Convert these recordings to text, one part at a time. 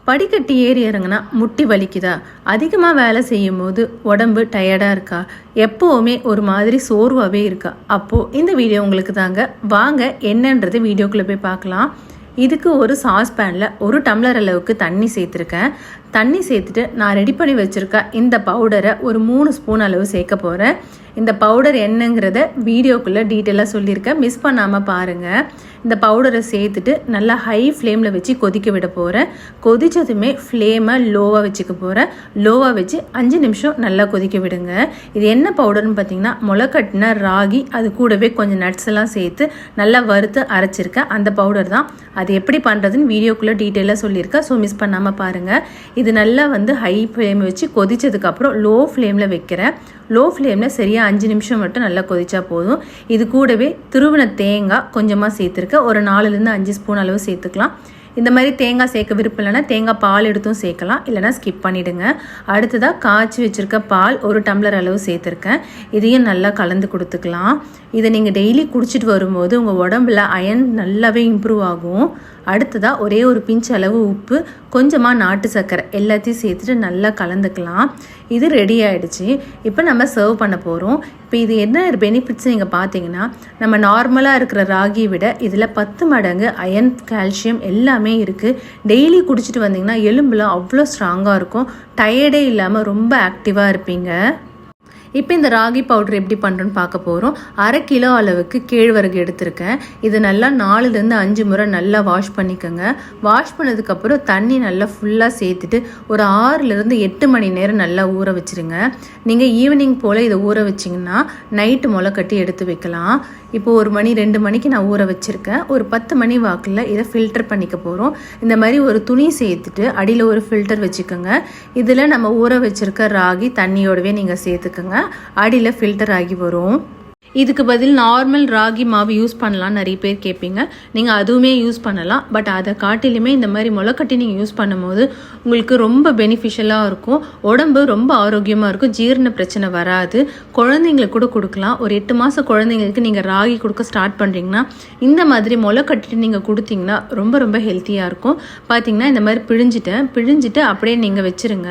படிக்கட்டு ஏறி இறங்குனா முட்டி வலிக்குதா? அதிகமாக வேலை செய்யும் போது உடம்பு டயர்டாக இருக்கா? எப்போவுமே ஒரு மாதிரி சோர்வாகவே இருக்கா? அப்போது இந்த வீடியோ உங்களுக்கு தாங்க. வாங்க என்னன்றது வீடியோக்குள்ளே போய் பார்க்கலாம். இதுக்கு ஒரு சாஸ் பேனில் 1 டம்ளர் அளவுக்கு தண்ணி சேர்த்துருக்கேன். தண்ணி சேர்த்துட்டு நான் ரெடி பண்ணி வச்சுருக்க இந்த பவுடரை ஒரு 3 ஸ்பூன் அளவு சேர்க்க போகிறேன். இந்த பவுடர் என்னங்கிறத வீடியோக்குள்ளே டீட்டெயிலாக சொல்லியிருக்கேன், மிஸ் பண்ணாமல் பாருங்கள். இந்த பவுடரை சேர்த்துட்டு நல்லா ஹை ஃப்ளேமில் வச்சு கொதிக்க விட போகிறேன். கொதித்ததுமே ஃப்ளேமை லோவாக வச்சுக்க போகிறேன். லோவாக வச்சு 5 நிமிஷம் நல்லா கொதிக்க விடுங்க. இது என்ன பவுடர்னு பார்த்தீங்கன்னா, முளைக்கட்டின ராகி, அது கூடவே கொஞ்சம் நட்ஸ் எல்லாம் சேர்த்து நல்லா வறுத்து அரைச்சிருக்கேன். அந்த பவுடர் தான். அது எப்படி பண்ணுறதுன்னு வீடியோக்குள்ளே டீட்டெயிலாக சொல்லியிருக்கேன், ஸோ மிஸ் பண்ணாமல் பாருங்கள். இது நல்லா ஹை ஃப்ளேம் வச்சு கொதித்ததுக்கப்புறம் லோ ஃப்ளேமில் வைக்கிறேன். லோ ஃப்ளேமில் சரியாக 5 நிமிஷம் மட்டும் நல்லா கொதிச்சா போதும். இது கூடவே துருவின தேங்காய் கொஞ்சமாக சேர்த்துருக்கேன். ஒரு 4லேருந்து 5 ஸ்பூன் அளவு சேர்த்துக்கலாம். இந்த மாதிரி தேங்காய் சேர்க்க விருப்பம் இல்லைன்னா தேங்காய் பால் எடுத்தும் சேர்க்கலாம், இல்லைனா ஸ்கிப் பண்ணிவிடுங்க. அடுத்ததாக காய்ச்சி வச்சுருக்க பால் 1 டம்ளர் அளவு சேர்த்துருக்கேன். இதையும் நல்லா கலந்து கொடுத்துக்கலாம். இதை நீங்கள் டெய்லி குடிச்சிட்டு வரும்போது உங்கள் உடம்புல அயன் நல்லாவே இம்ப்ரூவ் ஆகும். அடுத்ததாக ஒரே ஒரு பிஞ்ச் அளவு உப்பு, கொஞ்சமாக நாட்டு சர்க்கரை எல்லாத்தையும் சேர்த்துட்டு நல்லா கலந்துக்கலாம். இது ரெடி ஆகிடுச்சு. இப்போ நம்ம சர்வ் பண்ண போகிறோம். இப்போ இது என்ன பெனிஃபிட்ஸ் நீங்கள் பார்த்தீங்கன்னா, நம்ம நார்மலாக இருக்கிற ராகியை விட இதில் 10 மடங்கு அயன், கால்சியம் எல்லாமே இருக்குது. டெய்லி குடிச்சிட்டு வந்தீங்கன்னா எலும்புலாம் அவ்வளோ ஸ்ட்ராங்காக இருக்கும். டயர்டே இல்லாமல் ரொம்ப ஆக்டிவாக இருப்பீங்க. இப்போ இந்த ராகி பவுடர் எப்படி பண்ணுறோன்னு பார்க்க போகிறோம். 1/2 கிலோ அளவுக்கு கேழ்வரகு எடுத்திருக்கேன். இது நல்லா 4லேருந்து 5 முறை நல்லா வாஷ் பண்ணிக்கோங்க. வாஷ் பண்ணதுக்கப்புறம் தண்ணி நல்லா ஃபுல்லாக சேர்த்துட்டு ஒரு 6லேருந்து 8 மணி நேரம் நல்லா ஊற வச்சுருங்க. நீங்கள் ஈவினிங் போல் இதை ஊற வச்சிங்கன்னா நைட்டு முளை கட்டி எடுத்து வைக்கலாம். இப்போ 1 மணி 2 மணிக்கு நான் ஊற வச்சுருக்கேன். ஒரு 10 மணி வாக்கில் இதை ஃபில்டர் பண்ணிக்க போகிறோம். இந்த மாதிரி ஒரு துணி சேர்த்துட்டு அடியில் ஒரு ஃபில்டர் வச்சுக்கோங்க. இதில் நம்ம ஊற வச்சுருக்க ராகி தண்ணியோடவே நீங்கள் சேர்த்துக்கோங்க. அடியில் ஃபில்டர் ஆகி வரும். இதுக்கு பதில் நார்மல் ராகி மாவு யூஸ் பண்ணலாம் நிறைய பேர் கேட்பீங்க. நீங்கள் அதுவுமே யூஸ் பண்ணலாம். பட் அதை காட்டிலுமே இந்த மாதிரி முளைக்கட்டி நீங்கள் யூஸ் பண்ணும்போது உங்களுக்கு ரொம்ப பெனிஃபிஷியலாக இருக்கும். உடம்பு ரொம்ப ஆரோக்கியமாக இருக்கும். ஜீரண பிரச்சனை வராது. குழந்தைங்களுக்கு கூட கொடுக்கலாம். ஒரு 8 மாத குழந்தைங்களுக்கு நீங்கள் ராகி கொடுக்க ஸ்டார்ட் பண்ணுறீங்கன்னா இந்த மாதிரி முளைக்கட்டிட்டு நீங்கள் கொடுத்தீங்கன்னா ரொம்ப ரொம்ப ஹெல்த்தியாக இருக்கும். பார்த்தீங்கன்னா இந்த மாதிரி பிழிஞ்சிட்டு அப்படியே நீங்கள் வச்சுருங்க.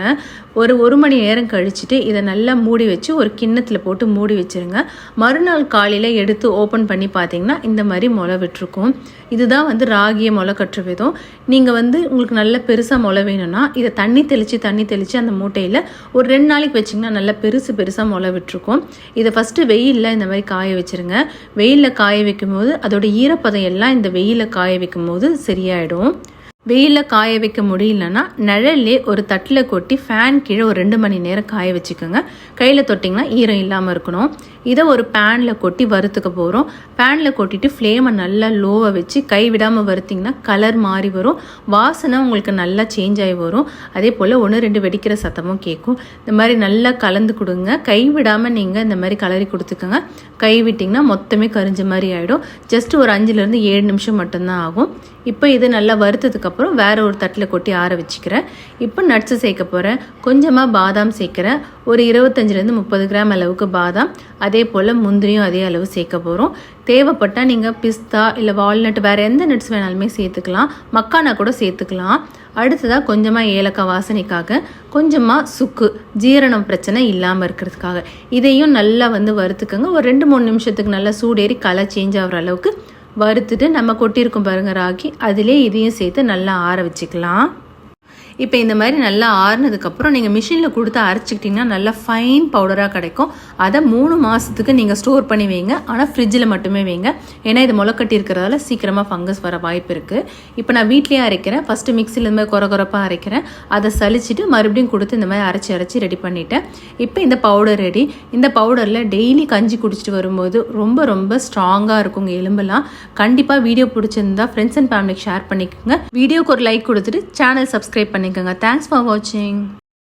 ஒரு 1 மணி நேரம் கழிச்சுட்டு இதை நல்லா மூடி வச்சு ஒரு கிண்ணத்தில் போட்டு மூடி வச்சுருங்க. மறுநாள் காலையில் எடுத்து ஓப்பன் பண்ணி பார்த்தீங்கன்னா இந்த மாதிரி முளை விட்டுருக்கும். இதுதான் ராகியை முளை கட்டுற விதம். நீங்கள் உங்களுக்கு நல்ல பெருசாக முளை வேணும்னா இதை தண்ணி தெளித்து அந்த மூட்டையில் ஒரு 2 நாளைக்கு வச்சிங்கன்னா நல்லா பெருசாக முளை விட்டுருக்கும். இதை ஃபஸ்ட்டு வெயிலில் இந்த மாதிரி காய வச்சுருங்க. வெயிலில் காய வைக்கும் போது அதோட ஈரப்பதம் எல்லாம் இந்த வெயிலில் காய வைக்கும் போது சரியாயிடும். வெயிலில் காய வைக்க முடியலன்னா நிழல்லே ஒரு தட்டில் கொட்டி ஃபேன் கீழே ஒரு 2 மணி நேரம் காய வச்சுக்கோங்க. கையில் தொட்டிங்கன்னா ஈரம் இல்லாமல் இருக்கணும். இதை ஒரு பேனில் கொட்டி வறுத்துக்க போகிறோம். பேனில் கொட்டிட்டு ஃப்ளேமை நல்லா லோவாக வச்சு கை விடாமல் வறுத்திங்கன்னா கலர் மாறி வரும். வாசனை உங்களுக்கு நல்லா சேஞ்ச் ஆகி வரும். அதே போல் 1-2 வெடிக்கிற சத்தமும் கேட்கும். இந்த மாதிரி நல்லா கலந்து கொடுங்க. கை விடாமல் நீங்கள் இந்த மாதிரி கலரி கொடுத்துக்கோங்க. கை விட்டிங்கன்னா மொத்தமே கரிஞ்ச மாதிரி ஆகிடும். ஜஸ்ட் ஒரு 5லேருந்து 7 நிமிஷம் மட்டும்தான் ஆகும். இப்போ இது நல்லா வறுத்ததுக்கப்புறம் வேறு ஒரு தட்டில் கொட்டி ஆற வச்சுக்கிறேன். இப்போ நட்ஸு சேர்க்க போகிறேன். கொஞ்சமாக பாதாம் சேர்க்குறேன். ஒரு 25லேருந்து 30 கிராம் அளவுக்கு பாதாம், அதே போல் முந்திரியும் அதே அளவு சேர்க்க போகிறோம். தேவைப்பட்டால் நீங்கள் பிஸ்தா இல்லை வால்நட் வேறு எந்த நட்ஸ் வேணாலுமே சேர்த்துக்கலாம். மக்கானா கூட சேர்த்துக்கலாம். அடுத்ததாக கொஞ்சமாக ஏலக்காய் வாசனைக்காக, கொஞ்சமாக சுக்கு ஜீரணம் பிரச்சனை இல்லாமல் இருக்கிறதுக்காக. இதையும் நல்லா வறுத்துக்கோங்க. ஒரு 2-3 நிமிஷத்துக்கு நல்லா சூடேறி கலர் சேஞ்ச் ஆகிற அளவுக்கு வறுத்துட்டு நம்ம கொட்டியிருக்கோம் பாருங்கள் ராகி, அதிலே இதையும் சேர்த்து நல்லா ஆற வச்சுக்கலாம். இப்போ இந்த மாதிரி நல்லா ஆறுனதுக்கப்புறம் நீங்கள் மிஷினில் கொடுத்து அரைச்சிக்கிட்டிங்கன்னா நல்லா ஃபைன் பவுடராக கிடைக்கும். அதை 3 மாதத்துக்கு நீங்கள் ஸ்டோர் பண்ணி வைங்க. ஆனால் ஃப்ரிட்ஜில் மட்டுமே வைங்க. ஏன்னா இது முளைக்கட்டி இருக்கிறதால சீக்கிரமாக ஃபங்கஸ் வர வாய்ப்பு இருக்குது. இப்போ நான் வீட்லேயே அரைக்கிறேன். ஃபஸ்ட்டு மிக்சியில் இந்த மாதிரி கொரகொரப்பாக அரைக்கிறேன். அதை சலிச்சிட்டு மறுபடியும் கொடுத்து இந்த மாதிரி அரைச்சி ரெடி பண்ணிட்டேன். இப்போ இந்த பவுடர் ரெடி. இந்த பவுடரில் டெய்லி கஞ்சி குடிச்சிட்டு வரும்போது ரொம்ப ரொம்ப ஸ்ட்ராங்காக இருக்குங்க எலும்பெல்லாம். கண்டிப்பாக வீடியோ பிடிச்சிருந்தா ஃப்ரெண்ட்ஸ் அண்ட் ஃபேமிலிக்கு ஷேர் பண்ணிக்கோங்க. வீடியோக்கு ஒரு லைக் கொடுத்துட்டு சேனல் சப்ஸ்கிரைப் பண்ணிக்கோங்க. Thanks for watching.